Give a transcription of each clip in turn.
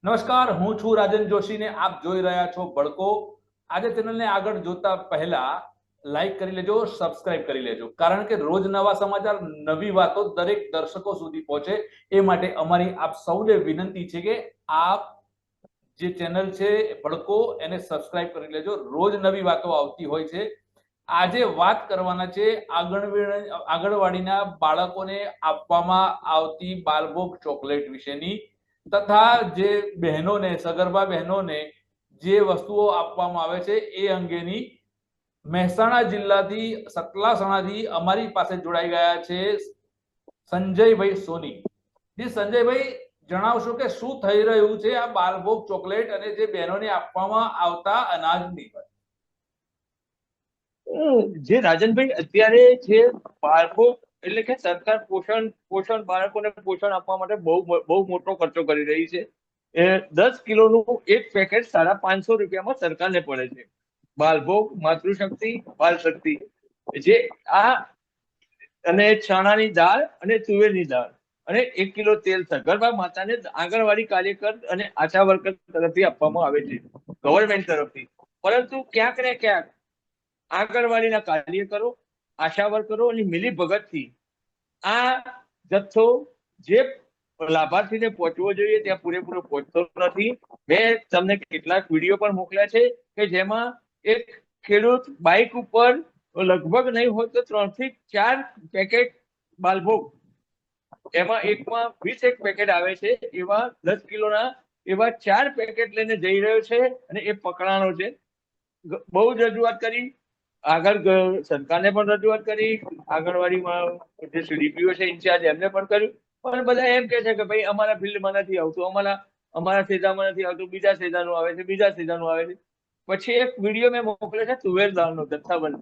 નમસ્કાર, હું છું રાજન જોશી ને આપ જોઈ રહ્યા છો ભડકો. આજે ચેનલને આગળ જોતા પહેલા લાઈક કરી લેજો, સબસ્ક્રાઇબ કરી લેજો, કારણ કે રોજ નવા સમાચાર, નવી વાતો દરેક દર્શકો સુધી પહોંચે એ માટે અમારી આપ સૌને વિનંતી છે કે આપ જે ચેનલ છે ભડકો એને સબસ્ક્રાઇબ કરી લેજો. રોજ નવી વાતો આવતી હોય છે. આજે વાત કરવાના છે આંગણવાડીના બાળકોને આપવામાં આવતી બાલભોગ ચોકલેટ વિશેની, તથા જે બહેનોને, સગર્ભા બહેનોને જે વસ્તુઓ આપવામાં આવે છે એ અંગેની. મહેસાણા જિલ્લાથી, સતલાસણાથી અમારી પાસે જોડાઈ ગયા છે સંજયભાઈ સોની. જી સંજયભાઈ, જણાવશો કે શું થઈ રહ્યું છે આ બાલભોગ ચોકલેટ અને જે બહેનોને આપવામાં આવતા અનાજની? જે રાજનભાઈ અત્યારે જે બાળકો એટલે કે સરકાર પોષણ બાળકોને પોષણ આપવા માટે બહુ મોટો ખર્ચો કરી રહી છે. 10 કિલોનું એક પેકેટ 550 રૂપિયામાં સરકારને પડે છે. બાલભોગ, માતૃશક્તિ, બાલ શક્તિ, જે આ અને ચણાની દાળ અને તુવેરની દાળ અને 1 કિલો તેલ સગર્ભા માતાને આંગણવાડી કાર્યકર અને આશા વર્કર તરફથી આપવામાં આવે છે, ગવર્મેન્ટ તરફથી. પરંતુ ક્યાંક ને ક્યાંક આંગણવાડીના કાર્યકરો, આશા વર્કરો અને મિલી ભગતથી આ જથ્થો જે લાભાર્થીને પહોંચવો જોઈએ ત્યાં પૂરેપૂરો પહોંચતો નથી. મેં તમને કેટલાક વિડીયો પણ મોકલ્યા છે કે જેમાં એક ખેડૂત બાઇક ઉપર લગભગ નહીં હોય તો 3 થી 4 પેકેટ બાલભોગ, એમાં એકમાં 20 પેકેટ આવે છે, એવા 10 કિલોના એવા 4 પેકેટ લઈને જઈ રહ્યો છે અને એ પકડાણો છે. બહુ જ રજૂઆત કરી, આગળ સરકારને પણ રજૂઆત કરી, આંગણવાડીમાં જે સીડીપીઓ છે ઇન્ચાર્જ એમને પણ કર્યું, પણ બધા એમ કે છે કે ભાઈ અમારા ફિલ્ડમાં નથી આવતું, અમારા સેજામાં નથી આવતું, બીજા સેજાનું આવે છે, બીજા સેજાનું આવે છે. પછી એક વિડીયો મેં મોકલ્યો છે તુવેર દાળનો જથ્થાબંધ.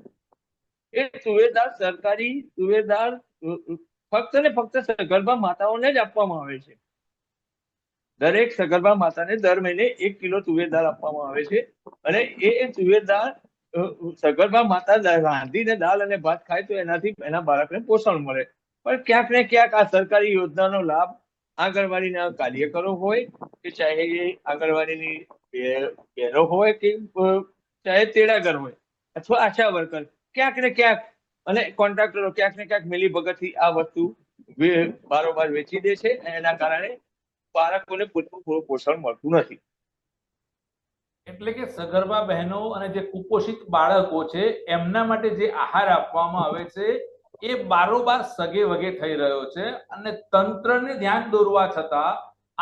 એ તુવેર દાળ, સરકારી તુવેર દાળ, ફક્ત ને ફક્ત સગર્ભા માતાઓને જ આપવામાં આવે છે. દરેક સગર્ભા માતાને દર મહિને 1 કિલો તુવેર દાળ આપવામાં આવે છે અને એ તુવેર દાળ સગર્ભા માતા રાંધીને દાળ અને ભાત ખાય તો એનાથી એના બાળકને પોષણ મળે. પણ ક્યાંક ને ક્યાંક આ સરકારી યોજનાનો લાભ આંગણવાડીના કાર્યકરો હોય કે ચાહે આંગણવાડીની બહેનો હોય કે ચાહે તેડાગર હોય અથવા આશા વર્કર, ક્યાંક ને ક્યાંક અને કોન્ટ્રાક્ટરો ક્યાંક ને ક્યાંક મિલી ભગતથી આ વસ્તુ બારોબાર વેચી દે છે અને એના કારણે બાળકોને પૂરતું પોષણ મળતું નથી. એટલે કે સગર્ભા બહેનો અને જે કુપોષિત બાળકો છે એમના માટે જે આહાર આપવામાં આવે છે એ બારોબાર સગે વગે થઈ રહ્યો છે, અને તંત્રને ધ્યાન દોરવા છતાં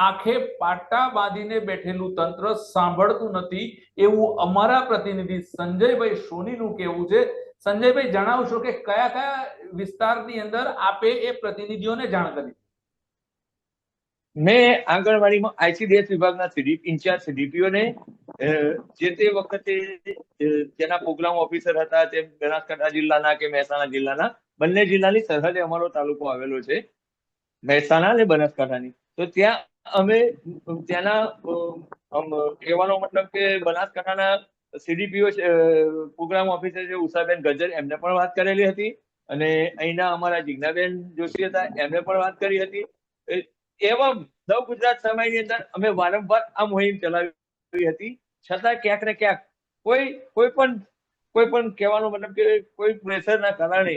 આંખે પાટા બાંધીને બેઠેલું તંત્ર સાંભળતું નથી, એવું અમારા પ્રતિનિધિ સંજયભાઈ સોનીનું કહેવું છે. સંજયભાઈ, જણાવશો કે કયા કયા વિસ્તારની અંદર આપે એ પ્રતિનિધિઓને જાણ કરી? મેં આંગણવાડીમાં આઈસીડીએસ વિભાગના ઇન્ચાર્જ સીડીપીઓને જે તે વખતે જેના પ્રોગ્રામ ઓફિસર હતા તે બનાસકાંઠા જિલ્લાના કે મહેસાણા જિલ્લાના, બંને જિલ્લાની સરહદે અમારો તાલુકો આવેલો છે, મહેસાણા અને બનાસકાંઠાની. તો ત્યાં અમે ત્યાંના કહેવાનો મતલબ કે બનાસકાંઠાના સીડીપીઓ પ્રોગ્રામ ઓફિસર છે ઉષાબેન ગજ્જર, એમને પણ વાત કરેલી હતી અને અહીંના અમારા જિજ્ઞાબેન જોશી હતા એમને પણ વાત કરી હતી. એવા નવ ગુજરાત સમયની અંદર અમે વારંવાર આ મુહિમ ચલાવી હતી, છતાં ક્યાંક ને ક્યાંક કોઈ પણ કહેવાનો મતલબ કે કોઈ પ્રેશરના કારણે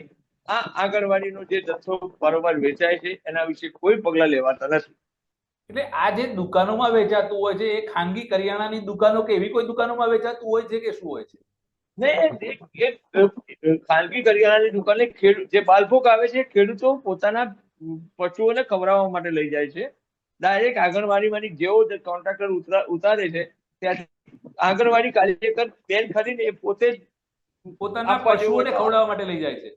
આ આંગણવાડીનો જે જથ્થો બારોબાર વેચાય છે એના વિશે કોઈ પગલા લેવાતા નથી. એટલે આ જે દુકાનોમાં વેચાતું હોય છે એ ખાનગી કરિયાણાની દુકાનો કે એવી કોઈ દુકાનોમાં વેચાતું હોય છે કે શું હોય છે? ને ખાનગી કરિયાણાની દુકાને જે બાલભોગ આવે છે ખેડૂતો પોતાના પશુઓને ખવડાવવા માટે લઈ જાય છે. ડાયરેક્ટ આંગણવાડીમાંથી જેવો કોન્ટ્રાક્ટર ઉતારે છે ત્યાંથી આંગણવાડી કાર્યકર બેન ખરીને એ પોતે જ પોતાના આપવા જેવું પશુઓને ખવડાવવા માટે લઈ જાય છે.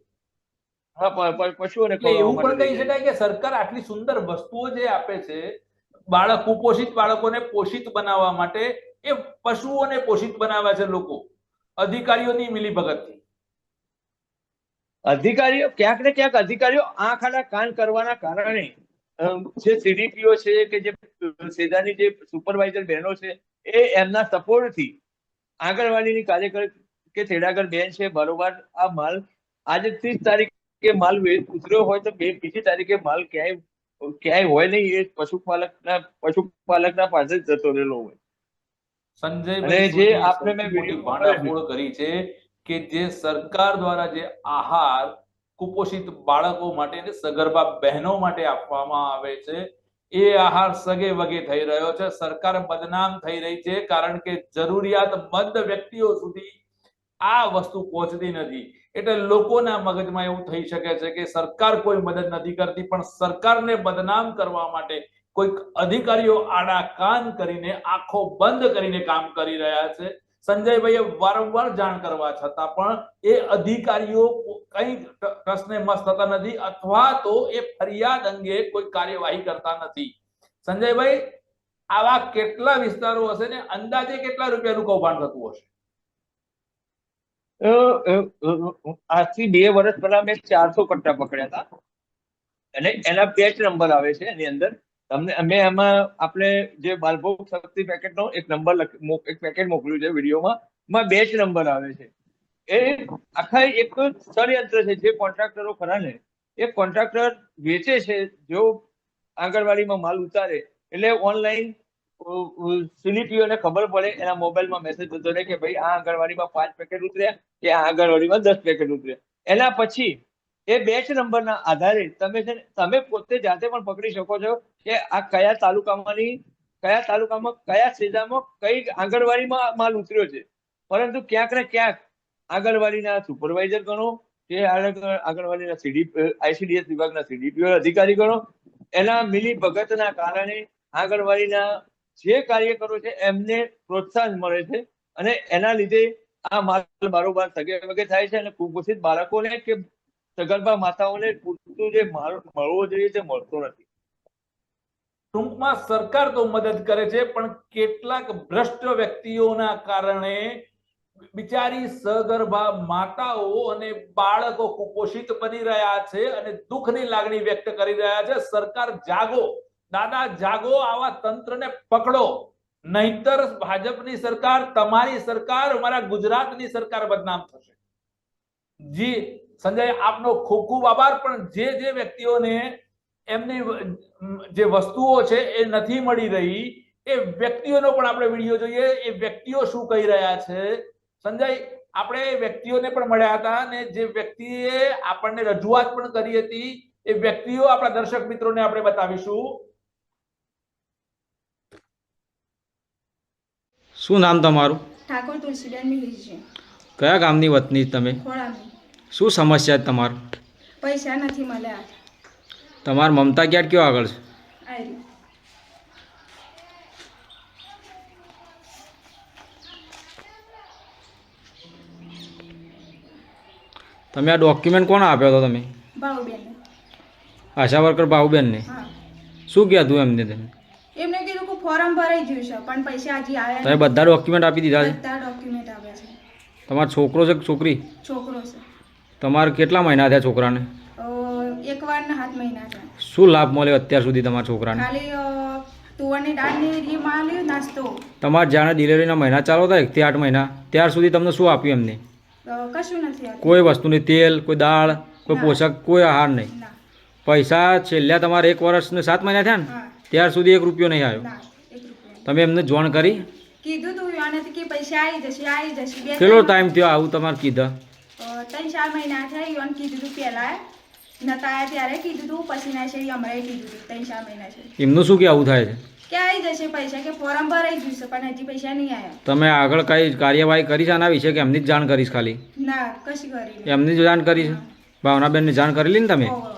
પશુઓને એટલે ખવડાવવા એવું માટે પણ લઈ કહી જાય છે. શકાય કે સરકાર આટલી સુંદર વસ્તુઓ જે આપે છે કુપોષિત બાળકોને પોષિત બનાવવા માટે, એ પશુઓને પોષિત બનાવે છે લોકો અધિકારીઓની મિલીભગતથી. અધિકારીઓ ક્યાંક ને ક્યાંક અધિકારીઓ આંખ આડા કાન કરવાના કારણે જે સીડીપીઓ છે કે જે સેજાની જે સુપરવાઇઝર બહેનો છે એ એમના સપોર્ટથી આંગણવાડીની કાર્યકર કે તેડાગર બેન છે બરોબર આ માલ આજે 30 તારીખે માલ ઉતર્યો હોય તો બીજી તારીખે માલ ક્યાંય ક્યાંય હોય નહીં, એ પશુપાલકના પાસે જ જતો રહેલો હોય. સંજયભાઈ અને જે સુધી આપણે મેં સૌથી મોટી વિડીયો ભાંડાફોડ કરી છે કે જે સરકાર દ્વારા જે આહાર કુપોષિત બાળકો માટે અને સગર્ભા બહેનો માટે આપવામાં આવે છે એ આહાર સગે વગે થઈ રહ્યો છે. સરકાર બદનામ થઈ રહી છે કારણ કે જરૂરિયાતમંદ વ્યક્તિઓ સુધી આ વસ્તુ પહોંચતી નથી. એટલે લોકોના મગજમાં એવું થઈ શકે છે કે સરકાર કોઈ મદદ નથી કરતી, પણ સરકારને બદનામ કરવા માટે કોઈક અધિકારીઓ આડા કાન કરીને આંખો બંધ કરીને કામ કરી રહ્યા છે. સંજયભાઈએ વારંવાર જાણ કરવા છતાં પણ એ અધિકારીઓ કઈ ટસને મસ થતા નથી અથવા તો એ ફરિયાદ અંગે કોઈ કાર્યવાહી કરતા નથી. સંજયભાઈ, આવા કેટલા વિસ્તારો હશે ને અંદાજે કેટલા રૂપિયાનું કૌભાંડ થતું હશે? આજથી 2 વર્ષ પહેલા મેં 400 કટ્ટા પકડ્યા હતા, અને એના બેચ નંબર આવે છે એની અંદર. તમને અમે એમાં આપણે જે બાલભોગ શક્તિ પેકેટનો એક નંબર એક પેકેટ મોકલ્યું છે વિડીયોમાં, એમાં બેચ નંબર આવે છે. એ આખા એક ષડયંત્ર છે. જે કોન્ટ્રાક્ટરો ખરા ને, એ કોન્ટ્રાક્ટર વેચે છે. જો આંગણવાડીમાં માલ ઉતારે એટલે ઓનલાઈન સીડીપીઓને ખબર પડે, એના મોબાઈલમાં મેસેજ જતો રહે કે ભાઈ આ આંગણવાડીમાં 5 પેકેટ ઉતર્યા કે આ આંગણવાડીમાં 10 પેકેટ ઉતર્યા. એના પછી એ બેચ નંબરના આધારે તમે પોતે જાતે પણ પકડી શકો છો કે આ કયા તાલુકામાં કયા જિલ્લામાં કઈ આંગણવાડીમાં માલ ઉતર્યો છે. પરંતુ ક્યાંક ને ક્યાંક આંગણવાડીના સુપરવાઇઝર ગણો કે આંગણવાડીના આઈસીડીએસ વિભાગના સીડીપીઓ અધિકારી ગણો, એના મિલી ભગતના કારણે આંગણવાડીના જે કાર્યકરો છે એમને પ્રોત્સાહન મળે છે, અને એના લીધે આ માલ બારોબાર સગે વગે થાય છે. અને કુપોષિત બાળકોને કે સગર્ભા માતાઓને પૂરતું જે મળવો જોઈએ તે મળતો નથી. ટૂંકમાં સરકાર તો મદદ કરે છે, પણ કેટલાક ભ્રષ્ટ વ્યક્તિઓના કારણે બિચારી સગર્ભા માતાઓ અને બાળકો કુપોષિત બની રહ્યા છે અને દુઃખની લાગણી વ્યક્ત કરી રહ્યા છે. સરકાર જાગો, દાદા જાગો, આવા તંત્રને પકડો, નહીતર ભાજપની સરકાર, તમારી સરકાર, અમારા ગુજરાતની સરકાર બદનામ થશે. જી સંજય, આપનો ખૂબ ખૂબ આભાર. પણ જે વ્યક્તિઓને એમની જે વસ્તુઓ છે એ નથી મળી રહી, એ વ્યક્તિઓનો પણ આપણે વિડીયો જોઈએ. એ વ્યક્તિઓ શું કહી રહ્યા છે? સંજય, આપણે વ્યક્તિઓને પણ મળ્યા હતા અને જે વ્યક્તિએ આપણને રજૂઆત પણ કરી હતી એ વ્યક્તિઓ આપણા દર્શક મિત્રોને આપણે બતાવીશું. શું નામ તમારું? ઠાકોર તુલસીબેન મિહિરજી. કયા ગામની વતની તમે? ખોળામી. શું સમસ્યા છે તમારું? પૈસા નથી મળ્યા. તમારા મમતા ક્યાં કયો આગળ છે? આયરી. તમે આ ડોક્યુમેન્ટ કોણ આપ્યો હતો તમે? ભાવબેન. આશા વર્કર બાહુબેનને? હા. શું કહેતું એમને તમે? એમને કીધું કે ફોર્મ ભરાઈ ગયું છે પણ પૈસા હજી આવ્યા તમે બધા ડોક્યુમેન્ટ આપી દીધા છે? બધા ડોક્યુમેન્ટ આવ્યા છે. તમારો છોકરો છે કે છોકરી? છોકરો છે. તમારે કેટલા મહિના થયા છોકરાને? 1 વાર ને 7 મહિના છે. શું લાભ મળ્યો અત્યાર સુધી તમારા છોકરાને? ખાલી તુવરની દાળની મળ્યું, નાસ્તો. તમારે જાણે ડિલિવરીના મહિના ચાલુ હતા 1 થી 8 મહિના, ત્યાર સુધી તમને શું આપ્યું એમને? કશું નથી આપ્યું. કોઈ વસ્તુની તેલ, કોઈ દાળ, કોઈ પોષક, કોઈ આહાર નહીં. ના. પૈસા છેલ્લા તમારે 1 વર્ષ ને 7 મહિના થયા ને હા. ત્યાર સુધી 1 રૂપિયો નહીં આવ્યો. ના, 1 રૂપિયા. તમે એમને જોણ કરી? કીધું તું યોનેથી કે પૈસા આવી જશે. કેટલો ટાઈમ થયો આવું તમારે કીધા? 3-4 મહિના થયા. યોન કીધું તું પહેલા નતા આવ્યા ત્યારે કીધું તું, પછી ના છે હમણાં કીધું તું 3-4 મહિના છે. એમનું શું કે આવું થાય છે? કે આવી જશે પૈસા, કે ફોર્મ ભરાઈ ગયું છે પણ હજી પૈસા નહીં આવ્યા. તમે આગળ કઈ કાર્યવાહી કરી છે આના વિશે કે એમની જ જાણ કરીશ ખાલી? ના, કશી કરી નહીં. એમની જ જાણ કરી છે? ભાવનાબેનની જાણ કરેલી ને તમે? ઓહો.